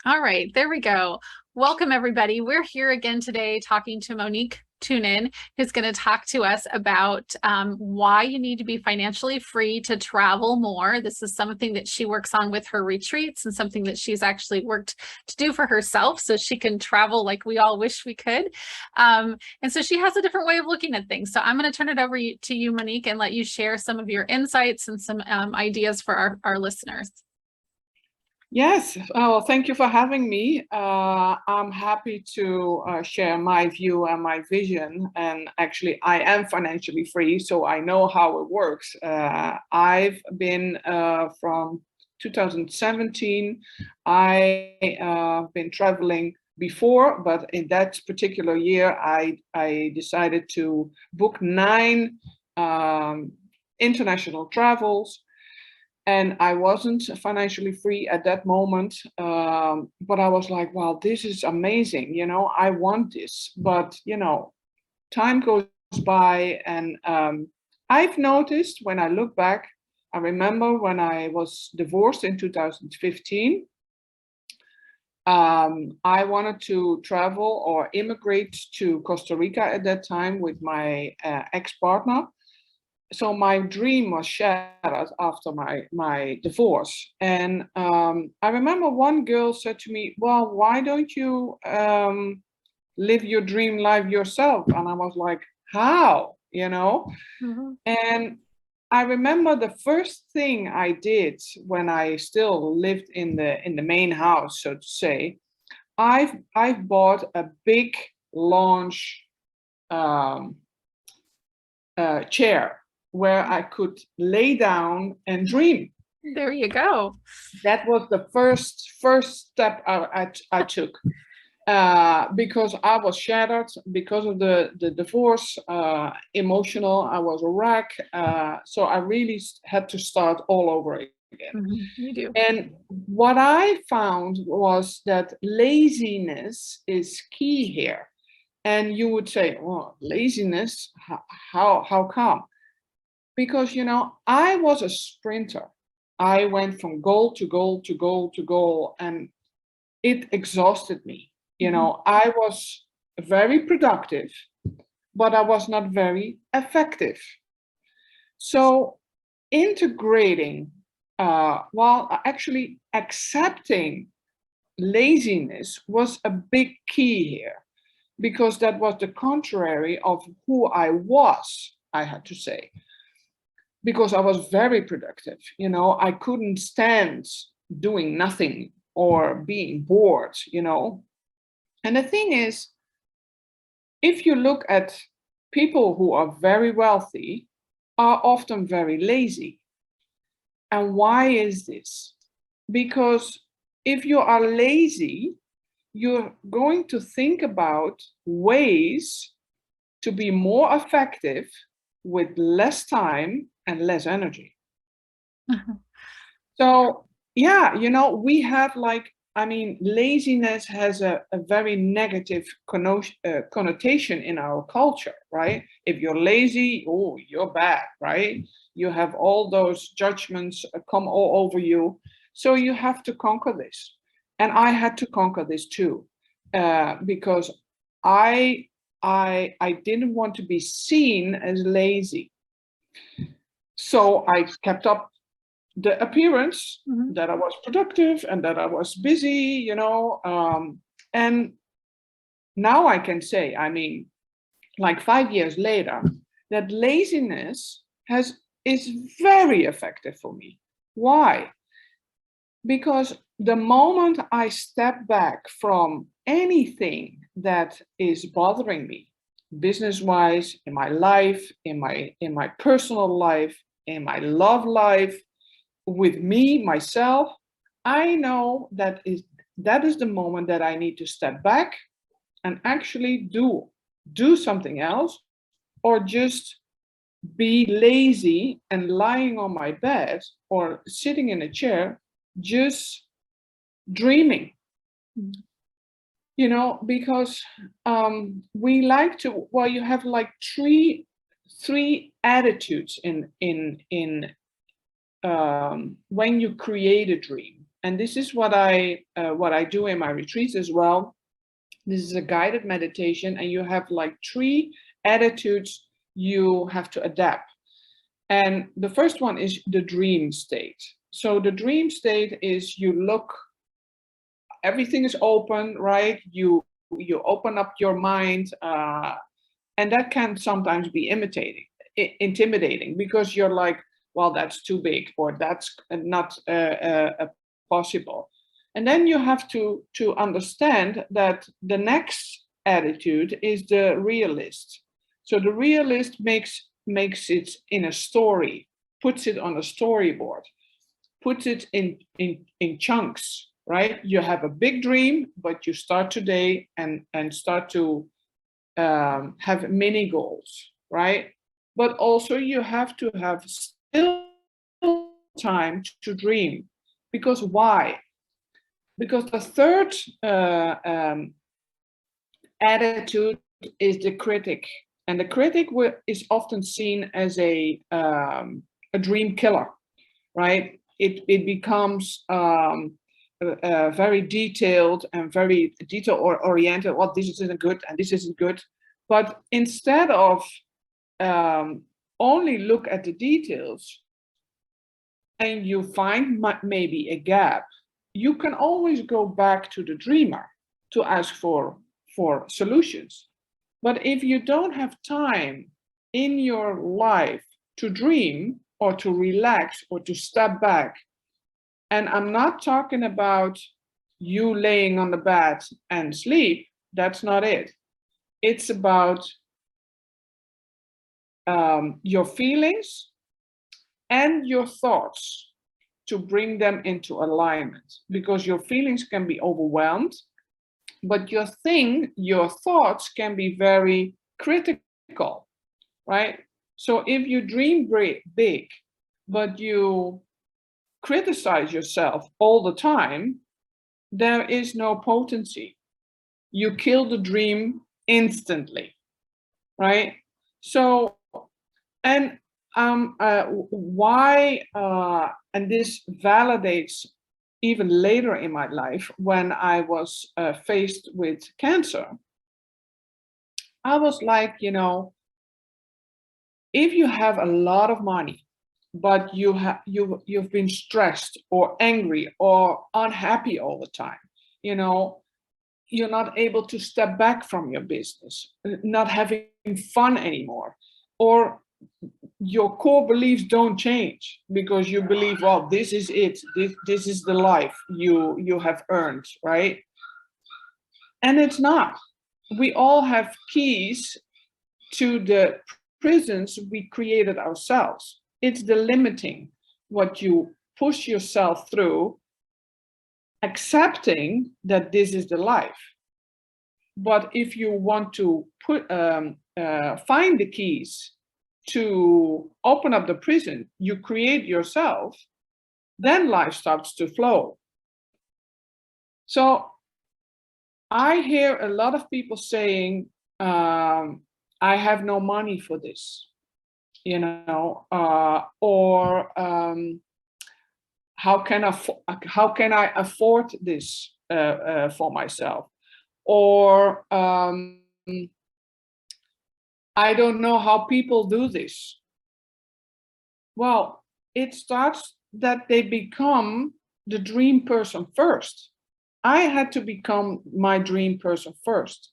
All right, there we go. Welcome, everybody. We're here again today talking to Monique Toonen, who's going to talk to us about why you need to be financially free to travel more. This is something that she works on with her retreats and something that she's actually worked to do for herself so she can travel like we all wish we could. And so she has a different way of looking at things. So I'm going to turn it over to you, Monique, and let you share some of your insights and some ideas for our listeners. Yes, well, thank you for having me. I'm happy to share my view and my vision. And actually, I am financially free, so I know how it works. I've been from 2017, I've been traveling before, but in that particular year, I decided to book 9 international travels. And I wasn't financially free at that moment, but I was like, wow, this is amazing. I want this. But, time goes by. And I've noticed when I look back, I remember when I was divorced in 2015, I wanted to travel or immigrate to Costa Rica at that time with my ex-partner. So my dream was shattered after my divorce. And I remember one girl said to me, well, why don't you live your dream life yourself? And I was like, how? Mm-hmm. And I remember the first thing I did when I still lived in the main house, so to say, I've bought a big lounge chair where I could lay down and dream. There you go. That was the first step I took because I was shattered because of the divorce, emotional. I was a wreck. So I really had to start all over again. Mm-hmm. You do. And what I found was that laziness is key here. And you would say, well, laziness, how come? Because I was a sprinter. I went from goal to goal to goal to goal, and it exhausted me. I was very productive, but I was not very effective. So integrating, well, actually accepting laziness was a big key here, because that was the contrary of who I was, I had to say, because I was very productive. I couldn't stand doing nothing or being bored. And the thing is, if you look at people who are very wealthy, are often very lazy. And why is this? Because if you are lazy, you're going to think about ways to be more effective with less time and less energy. So, yeah, we have laziness has a very negative connotation in our culture, right? If you're lazy, oh, you're bad, right? You have all those judgments come all over you. So you have to conquer this. And I had to conquer this too, because I didn't want to be seen as lazy. So I kept up the appearance that I was productive and that I was busy. And now I can say, like 5 years later, that laziness is very effective for me. Why? Because the moment I step back from anything that is bothering me, business-wise, in my life, in my personal life, in my love life, with me, myself, I know that is the moment that I need to step back and actually do something else, or just be lazy and lying on my bed or sitting in a chair just dreaming. Because we like to, well, you have like three attitudes in when you create a dream. and this is what I do in my retreats as well. This is a guided meditation, and you have like 3 attitudes you have to adapt. And the first one is the dream state. So the dream state is you look, everything is open, right? You open up your mind, and that can sometimes be intimidating, because you're like, well, that's too big, or that's not possible. And then you have to understand that the next attitude is the realist. So the realist makes it in a story, puts it on a storyboard, puts it in chunks, right? You have a big dream, but you start today and start to have mini goals, right? But also you have to have still time to dream. Because why? Because the third attitude is the critic. And the critic is often seen as a dream killer, right? It becomes very detailed and very detail oriented. Well, this isn't good and this isn't good. But instead of only look at the details and you find maybe a gap, you can always go back to the dreamer to ask for solutions. But if you don't have time in your life to dream or to relax or to step back, and I'm not talking about you laying on the bed and sleep, that's not it. It's about your feelings and your thoughts, to bring them into alignment, because your feelings can be overwhelmed, but your thoughts can be very critical, right? So if you dream big, but you criticize yourself all the time, there is no potency. You kill the dream instantly, right? So, and why, and this validates even later in my life, when I was faced with cancer, I was like, if you have a lot of money, but you've been stressed or angry or unhappy all the time, you're not able to step back from your business, not having fun anymore, or your core beliefs don't change because you believe, well, this is it, this is the life you have earned, right? And it's not. We all have keys to the prisons we created ourselves. It's the limiting, what you push yourself through, accepting that this is the life. But if you want to find the keys to open up the prison you create yourself, then life starts to flow. So I hear a lot of people saying, I have no money for this, or how can I afford this for myself? Or I don't know how people do this. Well, it starts that they become the dream person first. I had to become my dream person first.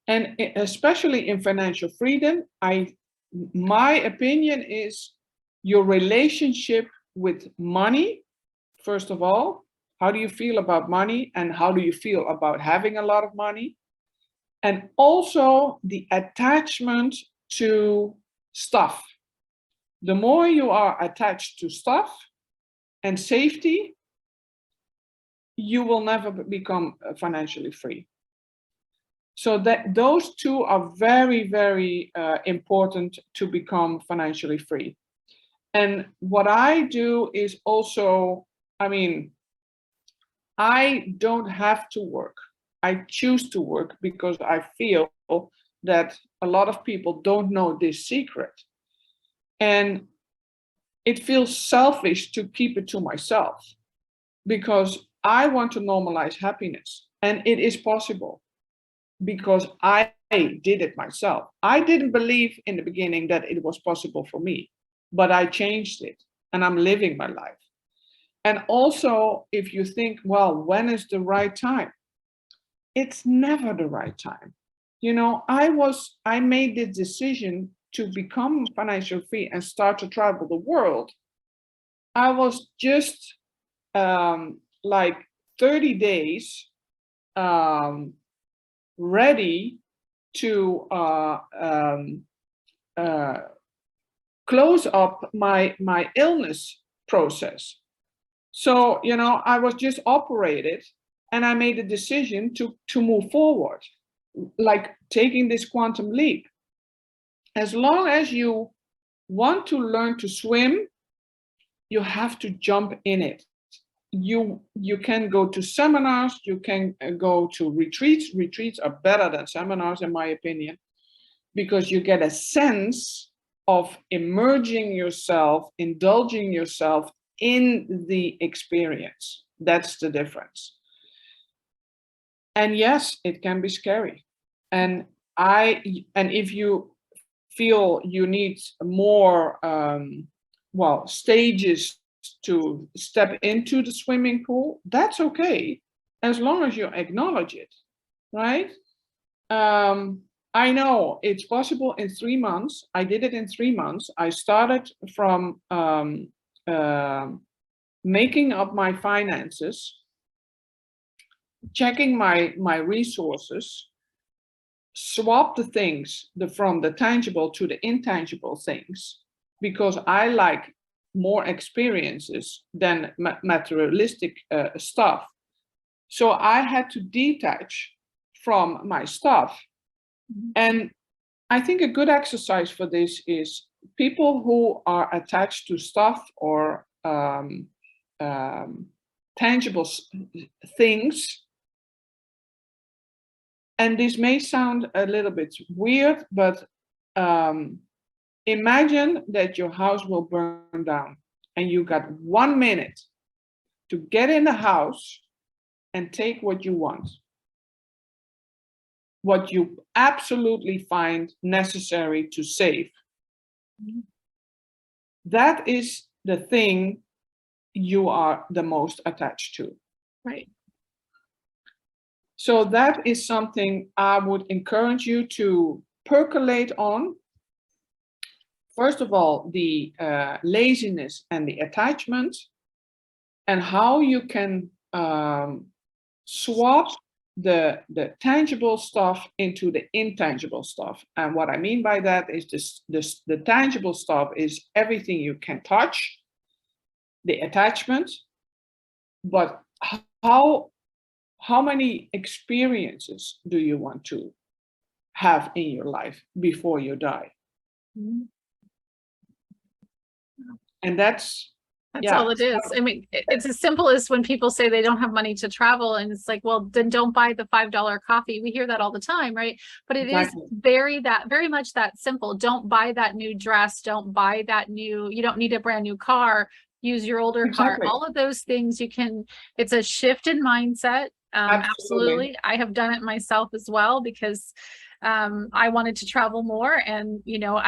And especially in financial freedom, my opinion is your relationship with money, first of all. How do you feel about money, and how do you feel about having a lot of money? And also the attachment to stuff. The more you are attached to stuff and safety, you will never become financially free. So that those two are very, very important to become financially free. And what I do is also, I don't have to work. I choose to work because I feel that a lot of people don't know this secret. And it feels selfish to keep it to myself. because I want to normalize happiness, and it is possible because I did it myself. I didn't believe in the beginning that it was possible for me, but I changed it and I'm living my life. And also, if you think, well, when is the right time? It's never the right time. You know, I made the decision to become financially free and start to travel the world. I was just like 30 days ready to close up my illness process. So, you know, I was just operated and I made a decision to move forward, like taking this quantum leap. As long as you want to learn to swim, you have to jump in it. You can go to seminars, you can go to retreats. Retreats are better than seminars, in my opinion, because you get a sense of immersing yourself, indulging yourself in the experience. That's the difference. And yes, it can be scary. And if you feel you need more stages to step into the swimming pool, that's okay, as long as you acknowledge it, right? I know it's possible in 3 months. I did it in 3 months. I started from making up my finances, checking my resources, swap the things from the tangible to the intangible things, because I like more experiences than materialistic stuff. So I had to detach from my stuff. And I think a good exercise for this is people who are attached to stuff or tangible things. And this may sound a little bit weird, but imagine that your house will burn down and you got 1 minute to get in the house and take what you want, what you absolutely find necessary to save. That is the thing you are the most attached to. Right. So that is something I would encourage you to percolate on. First of all, the laziness and the attachment, and how you can swap the tangible stuff into the intangible stuff. And what I mean by that is the tangible stuff is everything you can touch, the attachment, but how many experiences do you want to have in your life before you die? Mm-hmm. And that's all it is. I mean, it's as simple as when people say they don't have money to travel, and it's like, well, then don't buy the $5 coffee. We hear that all the time, right? But it is very much that simple. Don't buy that new dress. Don't buy that you don't need a brand new car. Use your older car. All of those things it's a shift in mindset. Absolutely. I have done it myself as well, because I wanted to travel more, and you know,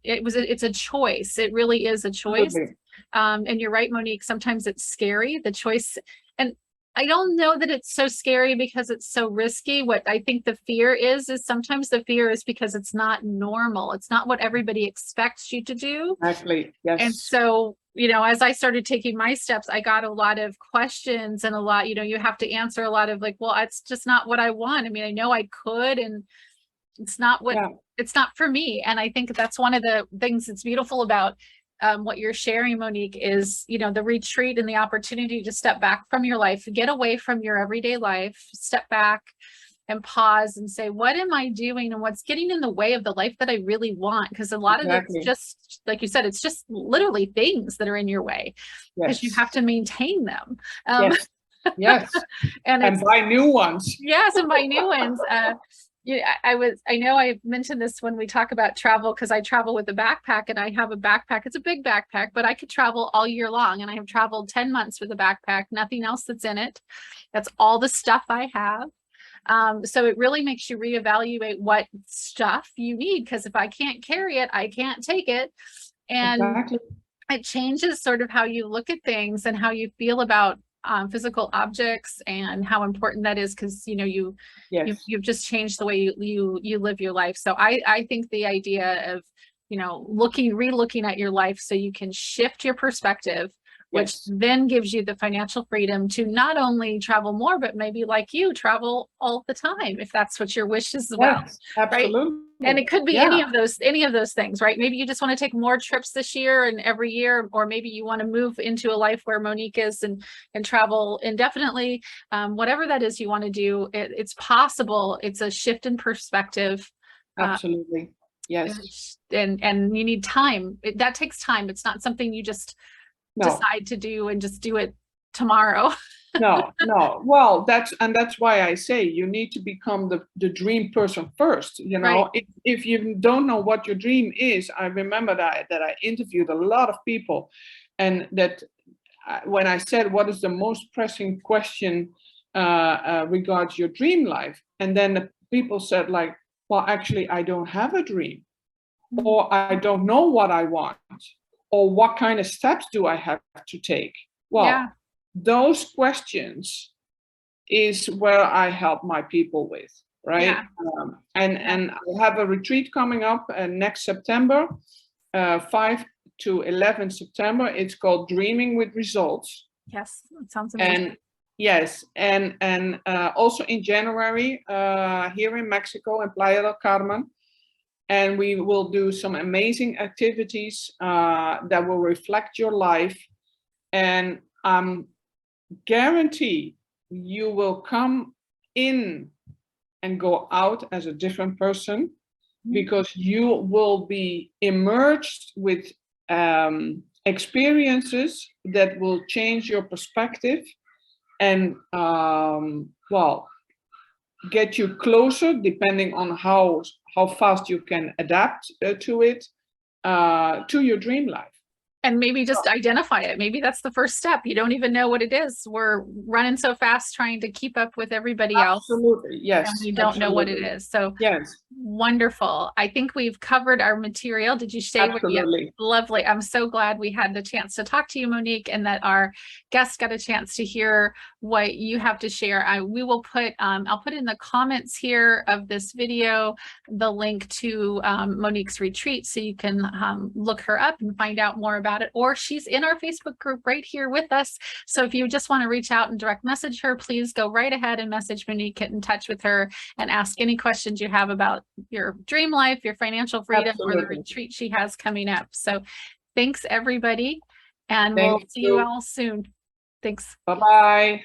it's a choice. It really is a choice. And you're right, Monique, sometimes it's scary, the choice. And I don't know that it's so scary because it's so risky. What I think the fear is sometimes the fear is because it's not normal. It's not what everybody expects you to do. Exactly. Yes. And so, you know, as I started taking my steps, I got a lot of questions and a lot, you know, you have to answer a lot of like, well, it's just not what I want. I mean, I know I could, and it's not it's not for me. And I think that's one of the things that's beautiful about what you're sharing, Monique, is, you know, the retreat and the opportunity to step back from your life, get away from your everyday life, step back and pause and say, what am I doing and what's getting in the way of the life that I really want? Because a lot of it's just, like you said, it's just literally things that are in your way, because you have to maintain them. Yes. And buy new ones. Yes, and buy new ones. Yeah, I know I mentioned this when we talk about travel, because I travel with a backpack, and I have a backpack. It's a big backpack, but I could travel all year long. And I have traveled 10 months with a backpack, nothing else that's in it. That's all the stuff I have. So it really makes you reevaluate what stuff you need, because if I can't carry it, I can't take it. And Exactly. it changes sort of how you look at things and how you feel about physical objects and how important that is, because Yes. you've just changed the way you live your life. So I think the idea of re-looking at your life so you can shift your perspective, which Yes. then gives you the financial freedom to not only travel more, but maybe like you travel all the time, if that's what your wish is as well. Yes, Right? absolutely. And it could be Yeah. any of those things, right? Maybe you just want to take more trips this year and every year, or maybe you want to move into a life where Monique is and travel indefinitely. Whatever that is you want to do, it's possible. It's a shift in perspective. Absolutely. Yes. And you need time. That takes time. It's not something you just No. decide to do and just do it tomorrow. No. Well, that's why I say you need to become the dream person first. Right. If you don't know what your dream is, I remember that I interviewed a lot of people, and that when I said what is the most pressing question regards your dream life, and then the people said like, well, actually, I don't have a dream, or I don't know what I want, or what kind of steps do I have to take. Well, Yeah. those questions is where I help my people with, right? Yeah. And I have a retreat coming up next September, 5 to 11 September. It's called Dreaming with Results. Yes, that sounds amazing. And yes, and also in January here in Mexico in Playa del Carmen. And we will do some amazing activities that will reflect your life. And guarantee you will come in and go out as a different person, because you will be immersed with experiences that will change your perspective and get you closer, depending on how fast you can adapt to it, to your dream life. And maybe just identify it. Maybe that's the first step. You don't even know what it is. We're running so fast trying to keep up with everybody else. Absolutely, yes. And we don't know what it is. So yes, wonderful. I think we've covered our material. Did you say? absolutely. Lovely. I'm so glad we had the chance to talk to you, Monique, and that our guests got a chance to hear what you have to share. We will put, I'll put in the comments here of this video, the link to Monique's retreat, so you can look her up and find out more about it, or she's in our Facebook group right here with us. So if you just want to reach out and direct message her, please go right ahead and message Monique, get in touch with her, and ask any questions you have about your dream life, your financial freedom, Absolutely. or the retreat she has coming up. So thanks everybody, and Thank we'll see you all soon. Thanks. Bye-bye.